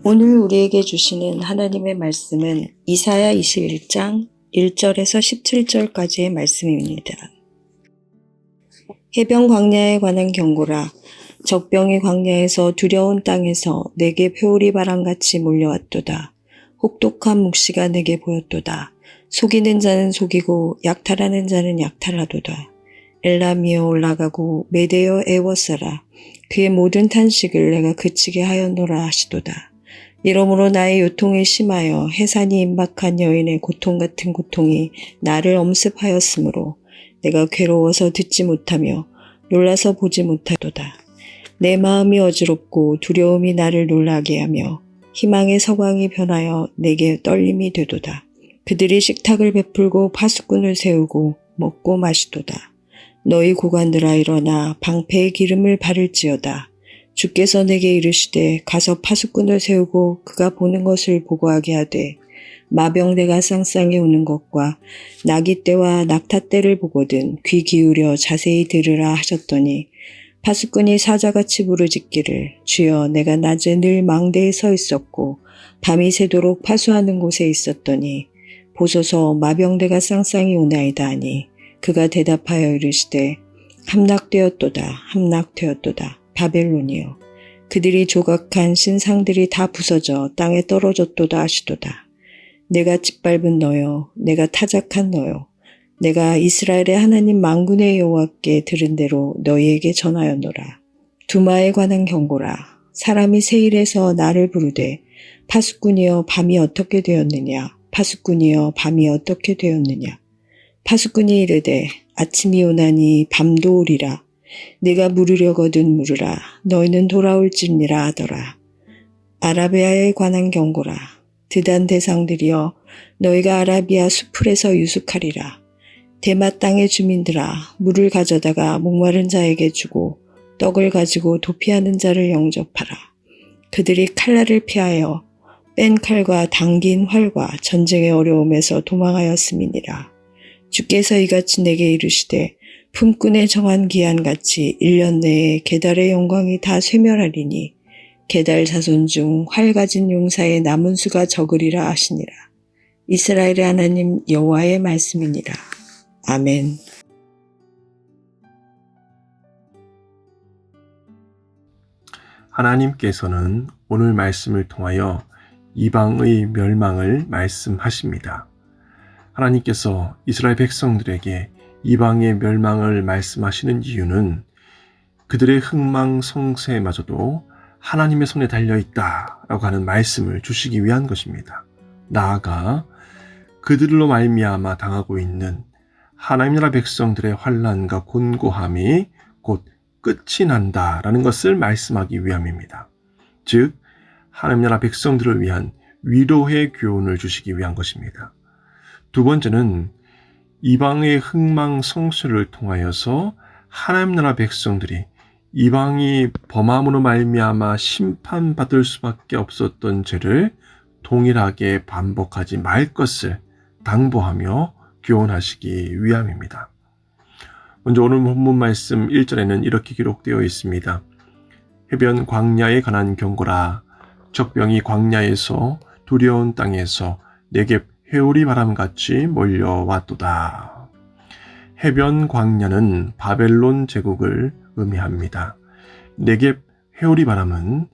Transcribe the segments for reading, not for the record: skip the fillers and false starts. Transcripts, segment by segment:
오늘 우리에게 주시는 하나님의 말씀은 이사야 21장 1절에서 17절까지의 말씀입니다. 해변 광야에 관한 경고라. 적병이 광야에서 두려운 땅에서 내게 회오리 바람같이 몰려왔도다. 혹독한 묵시가 내게 보였도다. 속이는 자는 속이고 약탈하는 자는 약탈하도다. 엘람이여 올라가고 메대여 애워싸라. 그의 모든 탄식을 내가 그치게 하였노라 하시도다. 이러므로 나의 요통이 심하여 해산이 임박한 여인의 고통 같은 고통이 나를 엄습하였으므로 내가 괴로워서 듣지 못하며 놀라서 보지 못하도다. 내 마음이 어지럽고 두려움이 나를 놀라게 하며 희망의 서광이 변하여 내게 떨림이 되도다. 그들이 식탁을 베풀고 파수꾼을 세우고 먹고 마시도다. 너희 고관들아 일어나 방패의 기름을 바를지어다. 주께서 내게 이르시되 가서 파수꾼을 세우고 그가 보는 것을 보고하게 하되 마병대가 쌍쌍이 오는 것과 나귀떼와 낙타떼를 보거든 귀 기울여 자세히 들으라 하셨더니 파수꾼이 사자같이 부르짖기를 주여 내가 낮에 늘 망대에 서 있었고 밤이 새도록 파수하는 곳에 있었더니 보소서 마병대가 쌍쌍이 오나이다 하니 그가 대답하여 이르시되 함락되었도다 함락되었도다 바벨론이여 그들이 조각한 신상들이 다 부서져 땅에 떨어졌도다 하시도다. 내가 짓밟은 너여 내가 타작한 너여 내가 이스라엘의 하나님 만군의 여호와께 들은 대로 너희에게 전하였노라. 두마에 관한 경고라. 사람이 세일에서 나를 부르되 파수꾼이여 밤이 어떻게 되었느냐 파수꾼이여 밤이 어떻게 되었느냐 파수꾼이 이르되 아침이 오나니 밤도 오리라. 네가 물으려거든 물으라. 너희는 돌아올지니라 하더라. 아라비아에 관한 경고라. 드단 대상들이여 너희가 아라비아 수풀에서 유숙하리라. 대마 땅의 주민들아 물을 가져다가 목마른 자에게 주고 떡을 가지고 도피하는 자를 영접하라. 그들이 칼날을 피하여 뺀 칼과 당긴 활과 전쟁의 어려움에서 도망하였음이니라. 주께서 이같이 내게 이르시되 품꾼의 정한 기한같이 1년 내에 게달의 영광이 다 쇠멸하리니 게달 자손 중 활 가진 용사의 남은 수가 적으리라 하시니라. 이스라엘의 하나님 여호와의 말씀이니라. 아멘. 하나님께서는 오늘 말씀을 통하여 이방의 멸망을 말씀하십니다. 하나님께서 이스라엘 백성들에게 이방의 멸망을 말씀하시는 이유는 그들의 흥망성쇠마저도 하나님의 손에 달려있다라고 하는 말씀을 주시기 위한 것입니다. 나아가 그들로 말미암아 당하고 있는 하나님 나라 백성들의 환난과 곤고함이 곧 끝이 난다라는 것을 말씀하기 위함입니다. 즉 하나님 나라 백성들을 위한 위로의 교훈을 주시기 위한 것입니다. 두 번째는 이방의 흥망성쇠를 통하여서 하나님 나라 백성들이 이방이 범함으로 말미암아 심판받을 수밖에 없었던 죄를 동일하게 반복하지 말 것을 당부하며 교훈하시기 위함입니다. 먼저 오늘 본문 말씀 1절에는 이렇게 기록되어 있습니다. 해변 광야에 관한 경고라. 적병이 광야에서 두려운 땅에서 내게 회오리 바람같이 몰려왔도다. 해변 광야는 바벨론 제국을 의미합니다. 네겝 회오리 바람은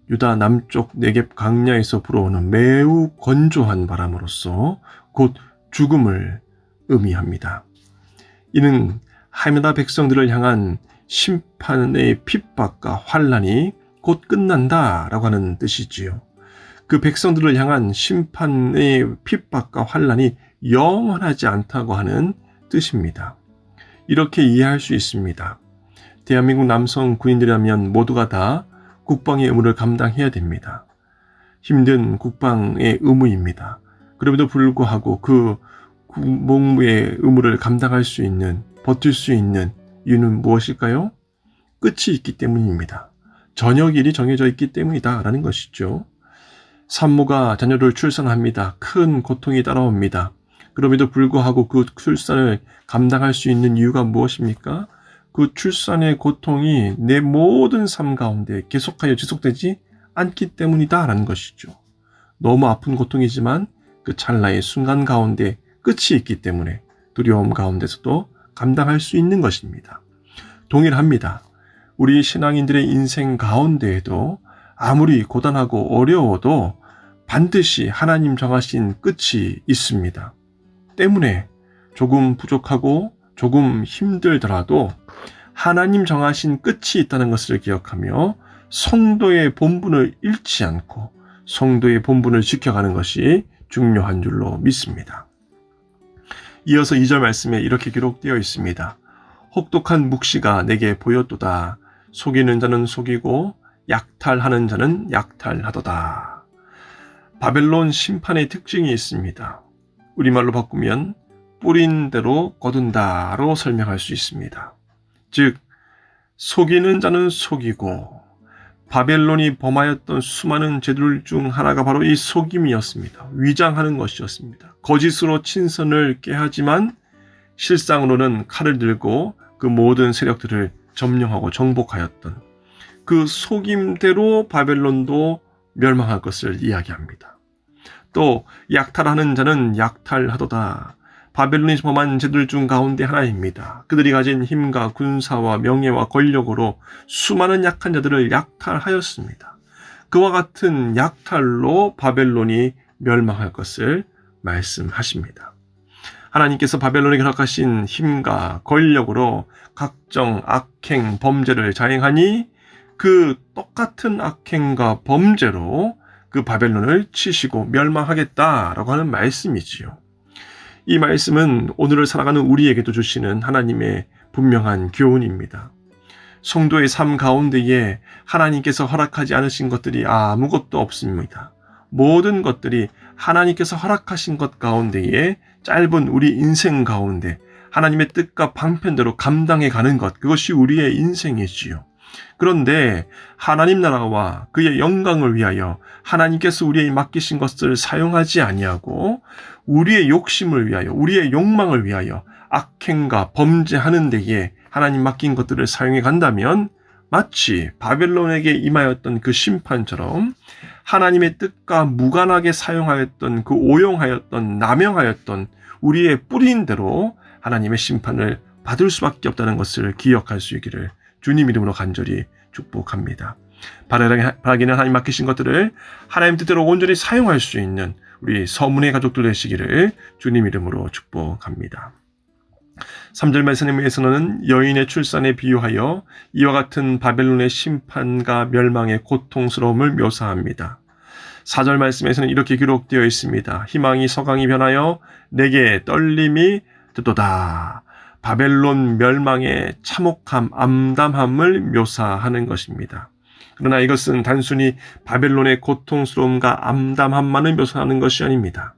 유다 남쪽 네겝 광야에서 불어오는 매우 건조한 바람으로서 곧 죽음을 의미합니다. 이는 하나님 나라 백성들을 향한 심판의 핍박과 환난이 곧 끝난다라고 하는 뜻이지요. 그 백성들을 향한 심판의 핍박과 환난이 영원하지 않다고 하는 뜻입니다. 이렇게 이해할 수 있습니다. 대한민국 남성 군인들이라면 모두가 다 국방의 의무를 감당해야 됩니다. 힘든 국방의 의무입니다. 그럼에도 불구하고 그 복무의 의무를 감당할 수 있는, 버틸 수 있는 이유는 무엇일까요? 끝이 있기 때문입니다. 저녁일이 정해져 있기 때문이다라는 것이죠. 산모가 자녀를 출산합니다. 큰 고통이 따라옵니다. 그럼에도 불구하고 그 출산을 감당할 수 있는 이유가 무엇입니까? 그 출산의 고통이 내 모든 삶 가운데 계속하여 지속되지 않기 때문이다라는 것이죠. 너무 아픈 고통이지만 그 찰나의 순간 가운데 끝이 있기 때문에 두려움 가운데서도 감당할 수 있는 것입니다. 동일합니다. 우리 신앙인들의 인생 가운데에도 아무리 고단하고 어려워도 반드시 하나님 정하신 끝이 있습니다. 때문에 조금 부족하고 조금 힘들더라도 하나님 정하신 끝이 있다는 것을 기억하며 성도의 본분을 잃지 않고 성도의 본분을 지켜가는 것이 중요한 줄로 믿습니다. 이어서 2절 말씀에 이렇게 기록되어 있습니다. 혹독한 묵시가 내게 보였도다. 속이는 자는 속이고 약탈하는 자는 약탈하도다. 바벨론 심판의 특징이 있습니다. 우리말로 바꾸면 뿌린 대로 거둔다로 설명할 수 있습니다. 즉 속이는 자는 속이고 바벨론이 범하였던 수많은 죄들 중 하나가 바로 이 속임이었습니다. 위장하는 것이었습니다. 거짓으로 친선을 깨하지만 실상으로는 칼을 들고 그 모든 세력들을 점령하고 정복하였던 그 속임대로 바벨론도 멸망할 것을 이야기합니다. 또 약탈하는 자는 약탈하도다. 바벨론이 범한 죄들 중 가운데 하나입니다. 그들이 가진 힘과 군사와 명예와 권력으로 수많은 약한 자들을 약탈하였습니다. 그와 같은 약탈로 바벨론이 멸망할 것을 말씀하십니다. 하나님께서 바벨론에게 허락하신 힘과 권력으로 각종 악행, 범죄를 자행하니 그 똑같은 악행과 범죄로 그 바벨론을 치시고 멸망하겠다라고 하는 말씀이지요. 이 말씀은 오늘을 살아가는 우리에게도 주시는 하나님의 분명한 교훈입니다. 성도의 삶 가운데에 하나님께서 허락하지 않으신 것들이 아무것도 없습니다. 모든 것들이 하나님께서 허락하신 것 가운데에 짧은 우리 인생 가운데 하나님의 뜻과 방편대로 감당해 가는 것, 그것이 우리의 인생이지요. 그런데 하나님 나라와 그의 영광을 위하여 하나님께서 우리에게 맡기신 것을 사용하지 아니하고 우리의 욕심을 위하여, 우리의 욕망을 위하여 악행과 범죄하는 데에 하나님 맡긴 것들을 사용해 간다면 마치 바벨론에게 임하였던 그 심판처럼 하나님의 뜻과 무관하게 사용하였던 그 오용하였던 남용하였던 우리의 뿌린 대로 하나님의 심판을 받을 수밖에 없다는 것을 기억할 수 있기를 주님 이름으로 간절히 축복합니다. 바라기는 하나님 맡기신 것들을 하나님 뜻대로 온전히 사용할 수 있는 우리 서문의 가족들 되시기를 주님 이름으로 축복합니다. 3절 말씀에서는 여인의 출산에 비유하여 이와 같은 바벨론의 심판과 멸망의 고통스러움을 묘사합니다. 4절 말씀에서는 이렇게 기록되어 있습니다. 희망이 서강이 변하여 내게 떨림이 듣도다. 바벨론 멸망의 참혹함, 암담함을 묘사하는 것입니다. 그러나 이것은 단순히 바벨론의 고통스러움과 암담함만을 묘사하는 것이 아닙니다.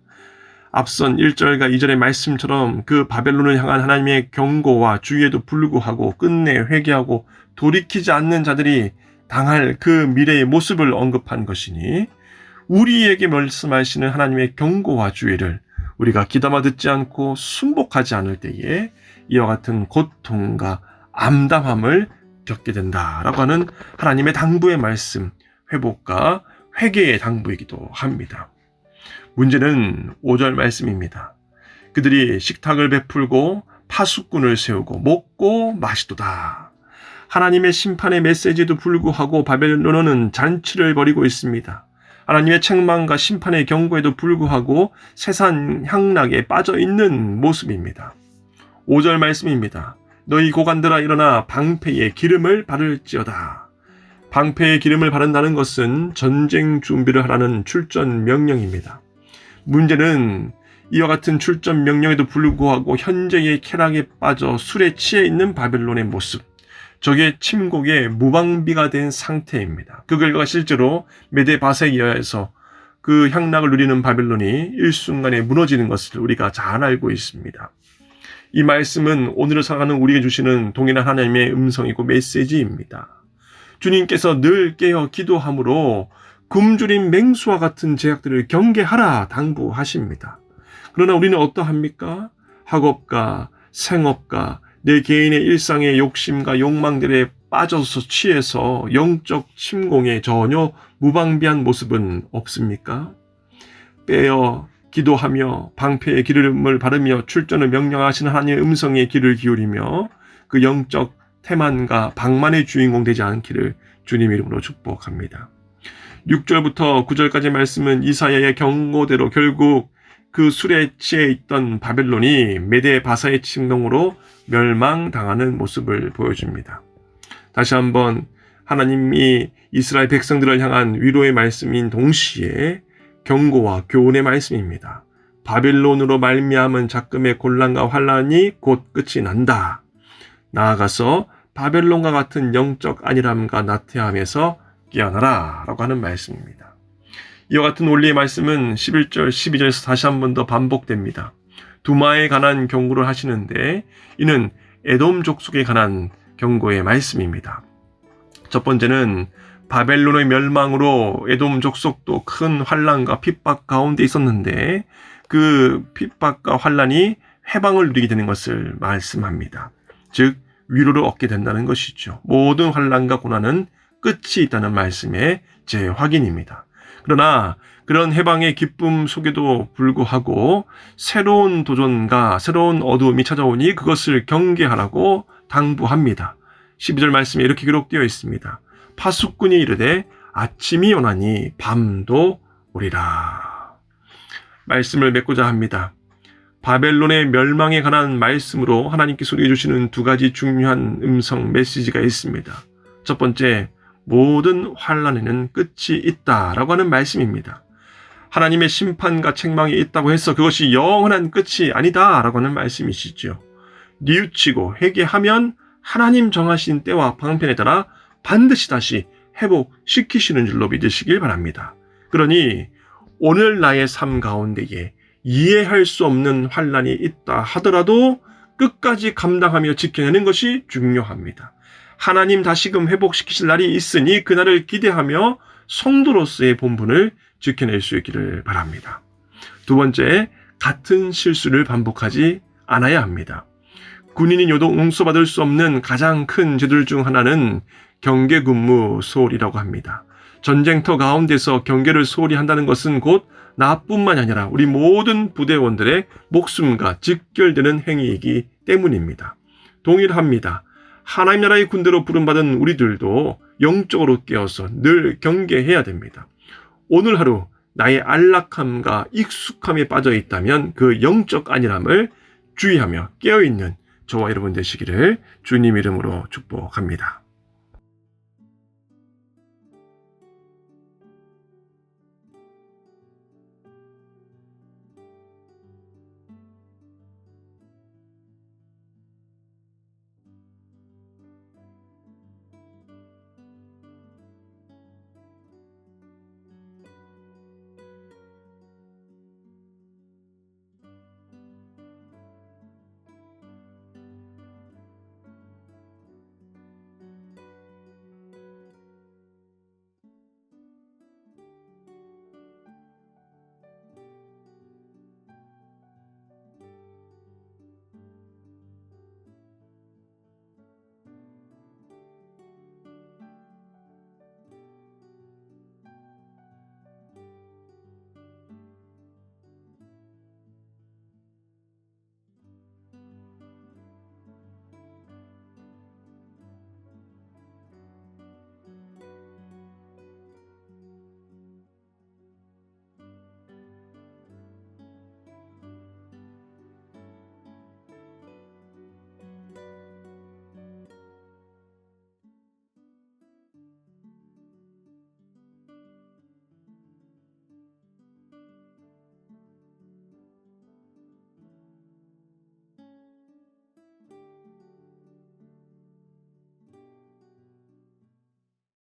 앞선 1절과 2절의 말씀처럼 그 바벨론을 향한 하나님의 경고와 주의에도 불구하고 끝내 회개하고 돌이키지 않는 자들이 당할 그 미래의 모습을 언급한 것이니 우리에게 말씀하시는 하나님의 경고와 주의를 우리가 귀담아 듣지 않고 순복하지 않을 때에 이와 같은 고통과 암담함을 겪게 된다라고 하는 하나님의 당부의 말씀, 회복과 회개의 당부이기도 합니다. 문제는 5절 말씀입니다. 그들이 식탁을 베풀고 파수꾼을 세우고 먹고 마시도다. 하나님의 심판의 메시지에도 불구하고 바벨론은 잔치를 벌이고 있습니다. 하나님의 책망과 심판의 경고에도 불구하고 세상 향락에 빠져 있는 모습입니다. 5절 말씀입니다. 너희 고관들아 일어나 방패에 기름을 바를지어다. 방패에 기름을 바른다는 것은 전쟁 준비를 하라는 출전 명령입니다. 문제는 이와 같은 출전 명령에도 불구하고 현재의 쾌락에 빠져 술에 취해 있는 바벨론의 모습, 적의 침공에 무방비가 된 상태입니다. 그 결과 실제로 메데바세에 의해서 그 향락을 누리는 바벨론이 일순간에 무너지는 것을 우리가 잘 알고 있습니다. 이 말씀은 오늘을 살아가는 우리에게 주시는 동일한 하나님의 음성이고 메시지입니다. 주님께서 늘 깨어 기도함으로 굶주린 맹수와 같은 죄악들을 경계하라 당부하십니다. 그러나 우리는 어떠합니까? 학업과 생업과 내 개인의 일상의 욕심과 욕망들에 빠져서 취해서 영적 침공에 전혀 무방비한 모습은 없습니까? 빼어 기도하며 방패의 기름을 바르며 출전을 명령하시는 하나님의 음성에 귀를 기울이며 그 영적 태만과 방만의 주인공 되지 않기를 주님 이름으로 축복합니다. 6절부터 9절까지 말씀은 이사야의 경고대로 결국 그 술에 취해 있던 바벨론이 메대 바사의 침공으로 멸망당하는 모습을 보여줍니다. 다시 한번 하나님이 이스라엘 백성들을 향한 위로의 말씀인 동시에 경고와 교훈의 말씀입니다. 바벨론으로 말미암은 작금의 곤란과 환란이 곧 끝이 난다. 나아가서 바벨론과 같은 영적 안일함과 나태함에서 깨어나라 라고 하는 말씀입니다. 이와 같은 원리의 말씀은 11절, 12절에서 다시 한 번 더 반복됩니다. 두마에 관한 경고를 하시는데 이는 에돔 족속에 관한 경고의 말씀입니다. 첫 번째는 바벨론의 멸망으로 에돔 족속도 큰 환란과 핍박 가운데 있었는데 그 핍박과 환란이 해방을 누리게 되는 것을 말씀합니다. 즉 위로를 얻게 된다는 것이죠. 모든 환란과 고난은 끝이 있다는 말씀의 재확인입니다. 그러나 그런 해방의 기쁨 속에도 불구하고 새로운 도전과 새로운 어두움이 찾아오니 그것을 경계하라고 당부합니다. 12절 말씀에 이렇게 기록되어 있습니다. 파수꾼이 이르되 아침이 오나니 밤도 오리라. 말씀을 맺고자 합니다. 바벨론의 멸망에 관한 말씀으로 하나님께서 우리에게 주시는 두 가지 중요한 음성 메시지가 있습니다. 첫 번째, 모든 환란에는 끝이 있다라고 하는 말씀입니다. 하나님의 심판과 책망이 있다고 해서 그것이 영원한 끝이 아니다라고 하는 말씀이시죠. 뉘우치고 회개하면 하나님 정하신 때와 방편에 따라 반드시 다시 회복시키시는 줄로 믿으시길 바랍니다. 그러니 오늘 나의 삶 가운데에 이해할 수 없는 환란이 있다 하더라도 끝까지 감당하며 지켜내는 것이 중요합니다. 하나님 다시금 회복시키실 날이 있으니 그날을 기대하며 성도로서의 본분을 지켜낼 수 있기를 바랍니다. 두 번째, 같은 실수를 반복하지 않아야 합니다. 군인이 요동 용서받을 수 없는 가장 큰 죄들 중 하나는 경계 근무 소홀이라고 합니다. 전쟁터 가운데서 경계를 소홀히 한다는 것은 곧 나뿐만 아니라 우리 모든 부대원들의 목숨과 직결되는 행위이기 때문입니다. 동일합니다. 하나님 나라의 군대로 부름받은 우리들도 영적으로 깨어서 늘 경계해야 됩니다. 오늘 하루 나의 안락함과 익숙함에 빠져 있다면 그 영적 안일함을 주의하며 깨어있는 저와 여러분 되시기를 주님 이름으로 축복합니다.